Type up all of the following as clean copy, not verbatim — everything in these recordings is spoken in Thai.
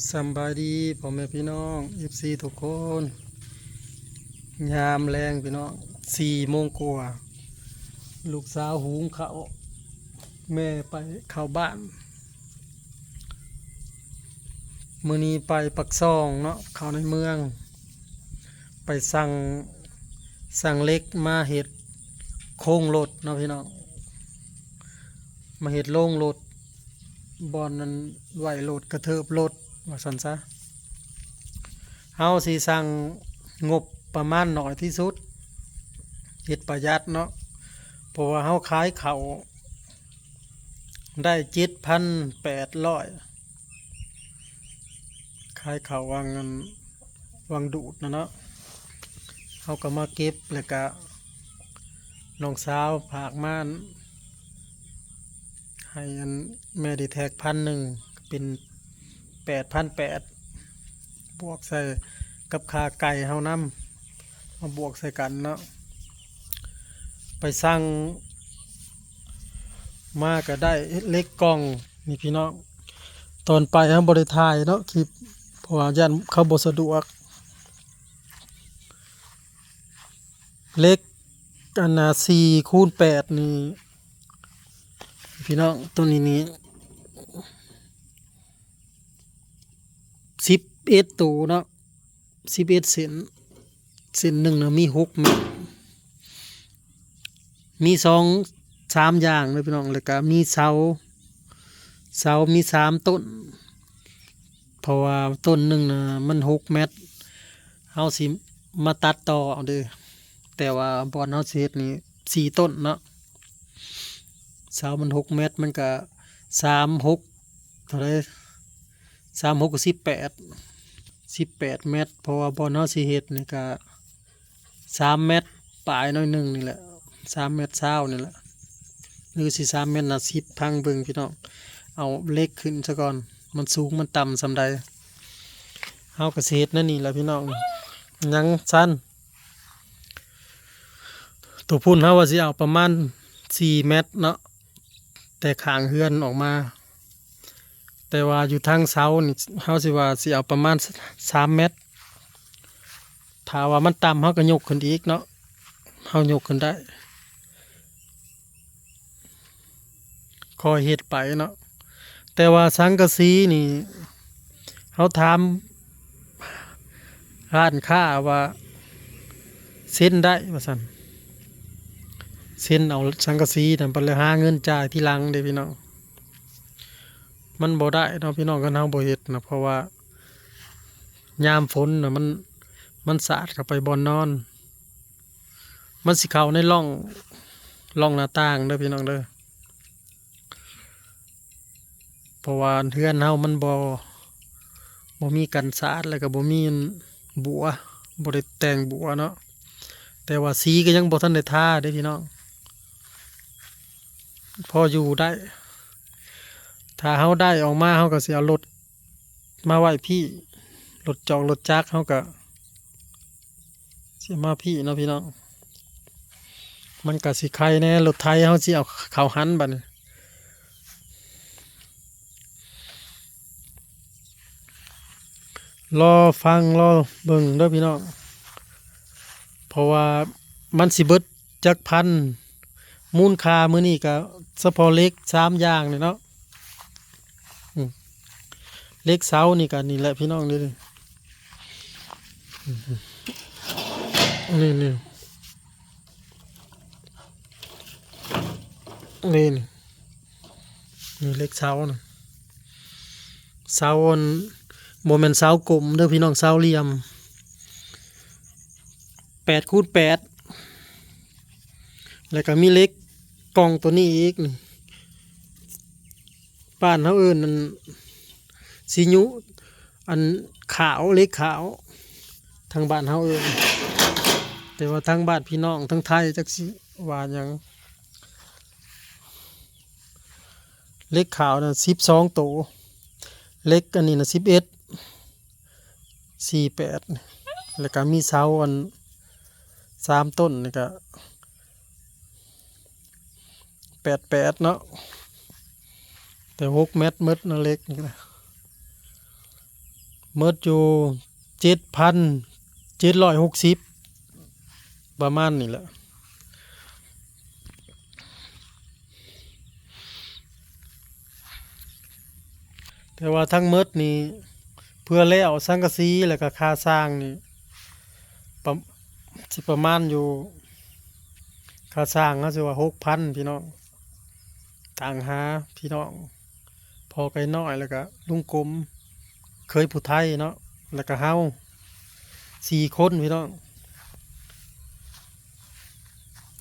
สำบายดีพ่อแม่พี่น้องFCทุกคนยามแรงพี่น้อง4 โมงกว่าลูกสาวหุงข้าวแม่ไปเข้าบ้านมื้อนี้ไปปักซ่องเนาะเข้าในเมืองไปสั่งเล็กมาเฮ็ดโครงรถเนาะพี่น้องมาเฮ็ดโรงรถบอนนั้นไหวรถกระเทิบรถว่าซั่นซะเฮาสิสั่งงบประมาณน้อยที่สุดเฮ็ดประหยัดเนาะเพราะว่าเฮาขายข้าวได้7,800ขายข้าววังดูดนะเนาะเฮาก็มาเก็บแล้วก็น้องสาวฝากมาให้แม่ดีแท็ก1,000เป็น8,800บวกใส่กับค่าไก่เฮานำมาบวกใส่กันเนาะไปสั่งมาก็ได้เล็กกล่องนี่พี่น้องตอนไปเฮาบ่ได้ถ่ายเนาะคลิปเพราะว่าย่านเขาบ่สะดวกเล็กอันน่ะ4x8นี่พี่น้องตัวนี้11ตัวเนาะ11เส้นหนึ่งน่ะมี6 เม็ดมี3 อย่างเลยพี่น้องแล้วก็มีเสามี3 ต้นเพราะว่าต้นหนึ่งน่ะมัน6 เม็ดเฮาสิมาตัดต่อเอาเด้อแต่ว่าบอนเฮาสิเฮ็ดนี่4 ต้นเนาะเสามัน6 เม็ดมันก็36เท่าไร36ก็18 เม็ดเพราะว่าบอนเฮาสิเฮ็ดนี่ก็3 เม็ดปลายหน่อยหนึงนี่แหละ3 เม็ด20นี่แหละหรือสิ3 เม็ด10พังเบิ่งพี่น้องเอาเล็กขึ้นซะก่อนมันสูงมันต่ำส่ำใดเฮาก็สิเฮ็ดนั่นนี่แหละพี่น้องยังสั้นตัวพุ่นเฮาว่าสิเอาประมาณ4 เม็ดเนาะแต่ข้างเฮือนออกมาแต่ว่าอยู่ทางเสานี่เฮาสิว่าสิเอาประมาณ3 เม็ดถ้าว่ามันต่ำเฮาก็ยกขึ้นอีกเนาะเฮายกขึ้นได้คอยเฮ็ดไปเนาะแต่ว่าสังกะสีนี่เฮาถามร้านค้าว่าเซ็นได้ว่าซั่นเซ็นเอาสังกะสีนั่นไปเลยหาเงินจ่ายทีหลังเด้พี่น้องมันบ่ได้เนาะพี่น้องคันเฮาบ่เฮ็ดนะเพราะว่ายามฝนน่ะมันสาดเข้าไปบ่อนนอนมันสิเข้าในร่องหน้าต่างเด้อพี่น้องเด้อเพราะว่าเฮือนเฮามันบ่มีกันสาดแล้วก็บ่มีบัวบ่ได้แต่งบัวเนาะแต่ว่าสีก็ยังบ่ทันได้ทาเด้พี่น้องพออยู่ได้ถ้าเฮาได้ออกมาเฮาก็สิเอารถมาไว้พี่รถจอกรถจักรเฮาก็สิมาพี่เนาะพี่น้องมันก็สิไข่แน่รถไถเฮาสิเอาเข้าหันบัดนี้รอฟังรอเบิ่งเด้อพี่น้องเพราะว่ามันสิเบิดจักพันมูลค่ามื้อนี้ก็เฉพาะเหล็ก3 อย่างนี่เนาะเหล็กเสานี่ก็นี่แหละพี่น้องนี่นี่นี่นี่นี่เหล็กเสาน่ะเสาอันบ่แม่นเสากลมเด้อพี่น้องเสาเหลี่ยม8x8แล้วก็มีเหล็กกล่องตัวนี้อีกนี่บ้านเฮาเอิ้นอันสิยุอันขาวเหล็กขาวทางบ้านเฮาเอิ้นแต่ว่าทางบ้านพี่น้องทางไทยจักสิว่าหยังเหล็กขาวน่ะ12 ตัวเหล็กอันนี้น่ะ11 48แล้วก็มีเสาอัน3 ต้นนี่ก็88เนาะแต่6 เม็ดหมดเนาะเหล็กนี่นะ เมิดอยู่7,760ประมาณนี้แหละแต่ว่าทั้งเมิดนี่เพื่อแล้วสังกะสีแล้วก็ค่าสร้างนี่ประสิประมาณอยู่ค่าสร้างก็สิว่า6,000พี่น้องต่างหาพี่น้องพอไกลน้อยแล้วก็ลุงกลมเคยผู้ไทยเนาะแล้วก็เฮา4 คนพี่น้อง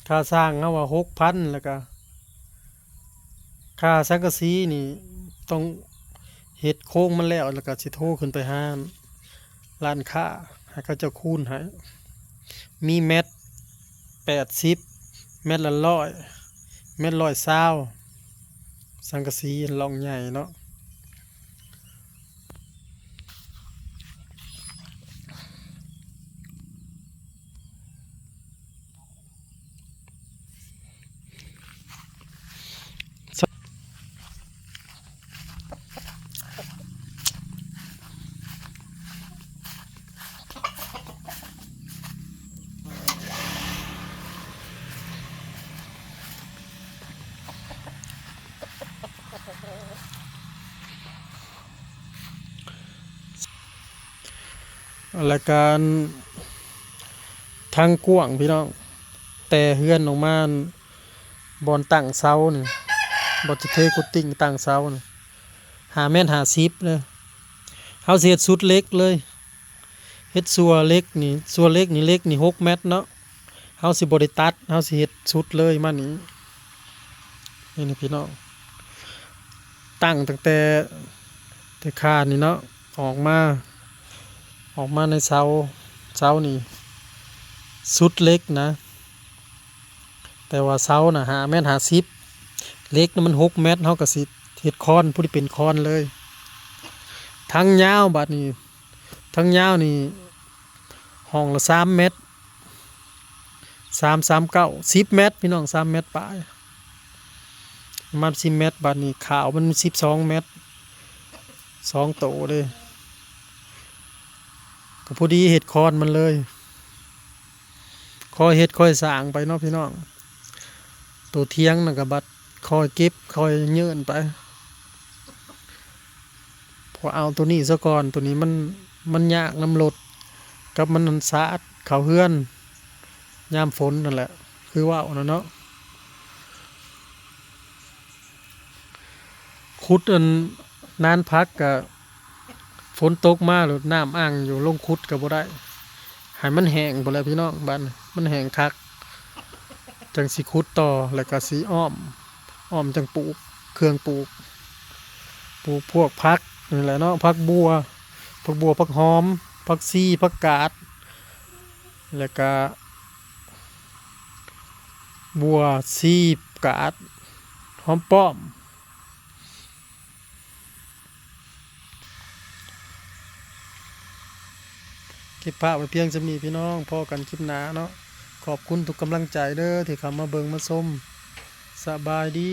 ค่าสร้างเฮาว่า6,000แล้วก็ค่าสังกะสีนี่ต้องเฮ็ดโค้งมันแล้วแล้วก็สิโทรขึ้นไปหาร้านค้าให้เขาเจ้าคูณให้มีเม็ด80เม็ดละ100เม็ด120สังกะสีลองใหญ่เนาะแล้วการทางกว้างพี่น้องแต่เฮือนออกมาบอนตั้งเสานี่บ่จะเทกุตติ้งตั้งเสานี่5 เมตร 50เลยเฮาสิเฮ็ดสุดเล็กเลยเฮ็ดสัวเล็กนี่สัวเล็กนี่เล็กนี่6 เมตรเนาะเฮาสิบ่ได้ตัดเฮาสิเฮ็ดสุดเลยมานี่นี่พี่น้องตั้งตั้งแต่คานนี่เนาะออกมาในเสานี่สุดเล็กนะแต่ว่าเสาน่ะ5 เมตร 50เล็กน่ะมัน6 เมตรเฮาก็สิเฮ็ดคอนผู้ที่เป็นคอนเลยทั้งยาวบัดนี้ทั้งยาวนี่ห้องละ3 เมตร339 10 เมตรพี่น้อง3 เมตรปลายประมาณ10 เมตรบัดนี้ขาวมัน12 เมตร2 โตเลยก็พอดีเฮ็ดคอนมันเลยค่อยเฮ็ดค่อยสร้างไปเนาะพี่น้องตัวเทียงน่ะก็บัดค่อยเก็บค่อยเยินไปพอเอาตัวนี้ซะก่อนตัวนี้มันยากน้ำรถกับมันสะอาดเข้าเฮือนยามฝนนั่นแหละคือว่าเอาเนาะขุดอันนานพักก็ฝนตกมาหรือน้ำอ่างอยู่ลงขุดก็บ่ได้ให้มันแห้งพุ่นแหละพี่น้องบ้านมันแห้งคักจังสิขุดต่อแล้วก็สิอ้อมจังปลูกเครื่องปลูกพวกผักนี่แหละเนาะผักบัวผักหอมผักชีผักกาดแล้วก็บัวชีกาดหอมป้อมเก็บภาพไว้เพียงจะมีพี่น้องพอกันคลิปหน้าเนาะขอบคุณทุกกำลังใจเด้อที่เข้ามาเบิ่งมาชมสบายดี